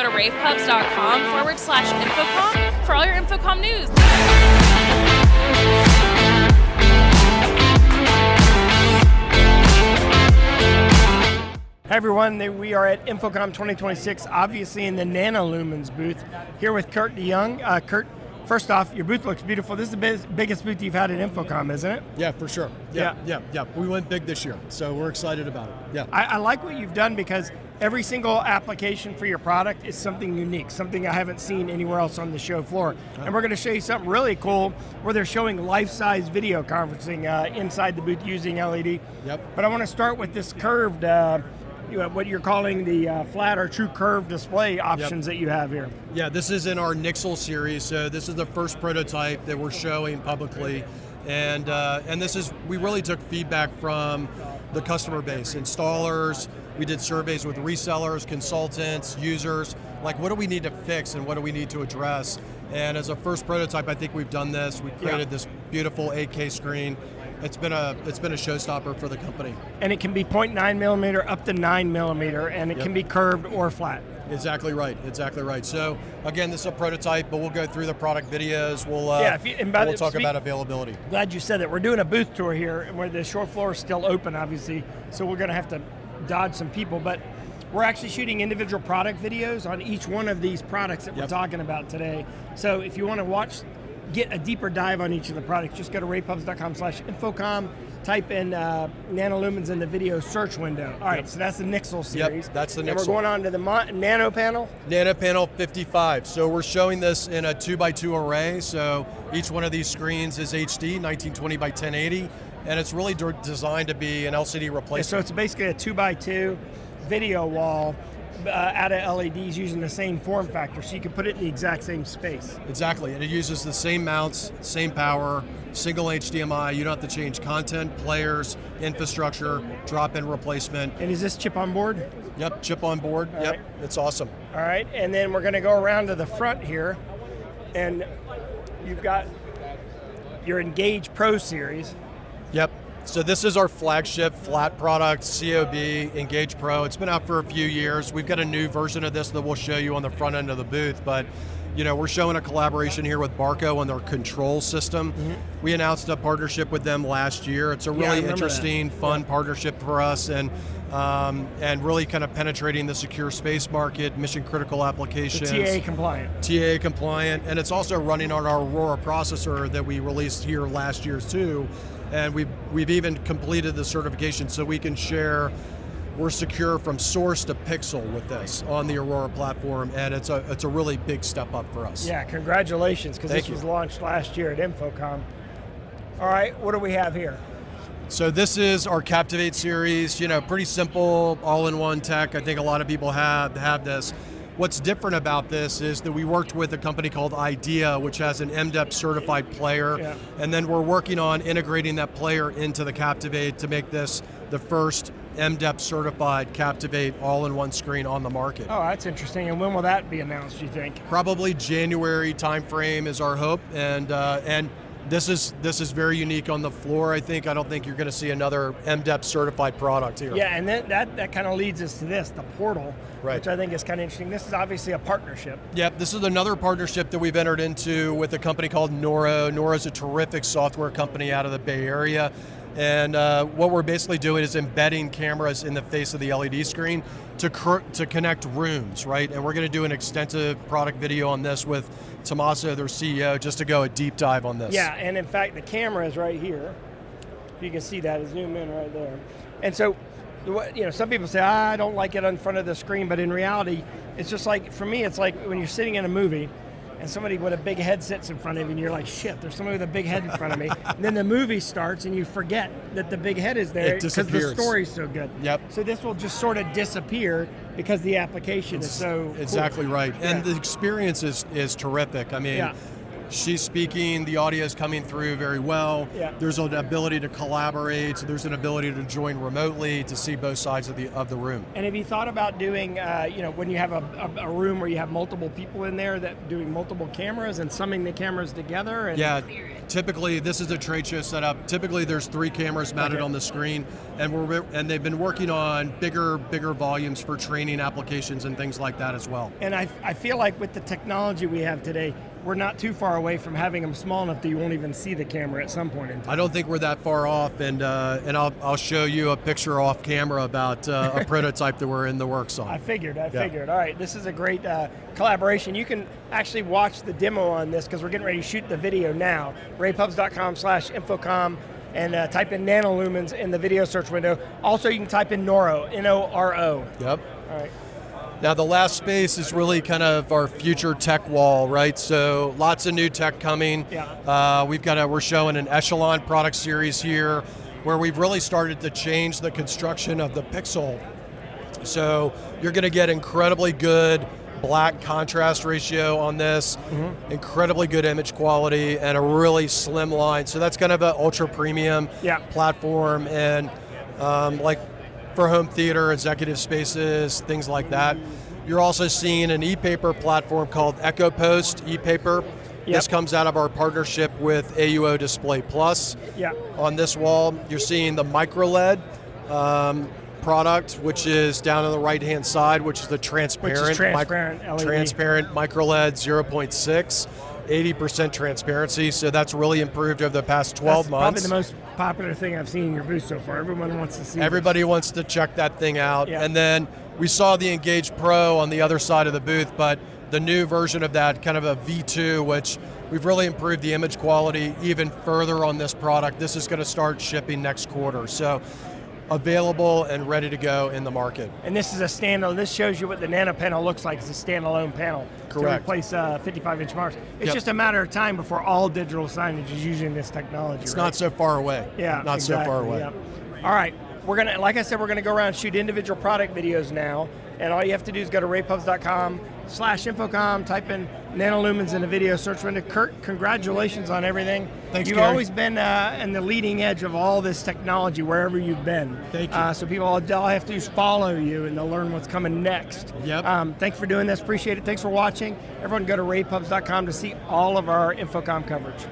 to ravepubs.com/InfoComm for all your InfoComm news. Hi everyone, we are at InfoComm 2026, obviously in the Nanolumens booth, here with Kurt DeYoung. Kurt, first off, your booth looks beautiful. This is the biggest booth you've had at InfoComm, isn't it? Yeah, for sure. Yeah. We went big this year, so we're excited about it. Yeah. I like what you've done because every single application for your product is something unique, something I haven't seen anywhere else on the show floor. And we're going to show you something really cool where they're showing life-size video conferencing inside the booth using LED. Yep. But I want to start with this curved, what you're calling the flat or true curved display options that you have here. Yeah, this is in our Nixel series, so this is the first prototype that we're showing publicly. And this is, we really took feedback from the customer base, installers. We did surveys with resellers, consultants, users, like what do we need to fix and what do we need to address? And as a first prototype, I think we've done this. We created this beautiful 8K screen. It's been a showstopper for the company. And it can be 0.9 millimeter up to 9 millimeter, and it can be curved or flat. Exactly right, exactly right. So again, this is a prototype, but we'll go through the product videos. We'll talk about availability. Glad you said that. We're doing a booth tour here, where the show floor is still open, obviously, so we're going to have to dodge some people, but we're actually shooting individual product videos on each one of these products that we're talking about today. So if you want to get a deeper dive on each of the products, just go to ravepubs.com/InfoComm, type in Nanolumens in the video search window. All right, so that's the Nixel series. Yep, that's the Nixel. And we're going on to the Nano panel. Nano panel 55. So we're showing this in a 2x2 array. So each one of these screens is HD, 1920 by 1080, and it's really designed to be an LCD replacement. So it's basically a 2x2 video wall out of LEDs using the same form factor, so you can put it in the exact same space. Exactly, and it uses the same mounts, same power, single HDMI. You don't have to change content, players, infrastructure, drop-in replacement. And is this chip on board? Yep, chip on board. All right. It's awesome. All right, and then we're going to go around to the front here, and you've got your Engage Pro series. Yep. So this is our flagship flat product, COB, Engage Pro. It's been out for a few years. We've got a new version of this that we'll show you on the front end of the booth, but we're showing a collaboration here with Barco on their control system. We announced a partnership with them last year. It's a really interesting, fun partnership for us, and really kind of penetrating the secure space market, mission critical applications. TAA compliant. TAA compliant, and it's also running on our Aurora processor that we released here last year too. And we've even completed the certification so we can share, we're secure from source to pixel with this on the Aurora platform, and it's a really big step up for us. Yeah, congratulations, because this was launched last year at InfoComm. All right, what do we have here? So this is our Captivate series, pretty simple, all-in-one tech. I think a lot of people have this. What's different about this is that we worked with a company called IDEA, which has an MDEP certified player, and then we're working on integrating that player into the Captivate to make this the first MDEP certified Captivate all-in-one screen on the market. Oh, that's interesting. And when will that be announced, do you think? Probably January timeframe is our hope, and this is very unique on the floor. I don't think you're going to see another MDEP certified product here. Yeah, and that kind of leads us to this, the portal, which I think is kind of interesting. This is obviously a partnership. Yep, this is another partnership that we've entered into with a company called Noro. Noro is a terrific software company out of the Bay Area. And what we're basically doing is embedding cameras in the face of the LED screen to connect rooms, right? And we're going to do an extensive product video on this with Tommaso, their CEO, just to go a deep dive on this. Yeah, and in fact, the camera is right here. You can see that, zoom in right there. And so, some people say, I don't like it in front of the screen, but in reality, it's just like, for me, it's like when you're sitting in a movie, and somebody with a big head sits in front of you, and you're like, shit, there's somebody with a big head in front of me. And then the movie starts, and you forget that the big head is there because the story's so good. Yep. So this will just sort of disappear because the application is so exactly cool. Right. And the experience is terrific. I mean, she's speaking, the audio is coming through very well. Yeah. There's an ability to collaborate, so there's an ability to join remotely to see both sides of the room. And have you thought about doing, when you have a room where you have multiple people in there, that doing multiple cameras and summing the cameras together? And yeah, typically this is a trade show setup. Typically there's 3 cameras mounted on the screen, and they've been working on bigger volumes for training applications and things like that as well. And I feel like with the technology we have today, we're not too far away from having them small enough that you won't even see the camera at some point in time. I don't think we're that far off, and I'll show you a picture off camera about a prototype that we're in the works on. I figured. All right, this is a great collaboration. You can actually watch the demo on this because we're getting ready to shoot the video now. rAVepubs.com/InfoComm and type in Nanolumens in the video search window. Also, you can type in Noro, N-O-R-O. Yep. All right. Now the last space is really kind of our future tech wall, right? So lots of new tech coming. Yeah. We're showing an Echelon product series here where we've really started to change the construction of the pixel. So you're going to get incredibly good black contrast ratio on this, incredibly good image quality, and a really slim line. So that's kind of an ultra premium platform, and like for home theater, executive spaces, things like that. You're also seeing an e-paper platform called EchoPost e-paper. This comes out of our partnership with AUO Display Plus. On this wall, you're seeing the micro-LED product, which is down on the right-hand side, which is the transparent LED. Transparent micro-LED 0.6. 80% transparency, so that's really improved over the past 12 months. Probably the most popular thing I've seen in your booth so far. Everyone wants to see Everybody wants to check that thing out. And then we saw the Engage Pro on the other side of the booth, but the new version of that, kind of a V2, which we've really improved the image quality even further on this product. This is going to start shipping next quarter. So available and ready to go in the market. And this is a standalone. This shows you what the Nano panel looks like. It's a standalone panel. Correct. To replace 55-inch marks. It's just a matter of time before all digital signage is using this technology. It's not so far away. Yeah, not so far away. All right, we're gonna, like I said, we're gonna go around and shoot individual product videos now. And all you have to do is go to rAVepubs.com/InfoComm, type in Nanolumens in the video search window. Kurt, congratulations on everything. Thanks, You've Gary. always been in the leading edge of all this technology wherever you've been. Thank you. So people all have to do is follow you and they'll learn what's coming next. Yep. Thanks for doing this, appreciate it. Thanks for watching. Everyone go to rAVepubs.com to see all of our InfoComm coverage.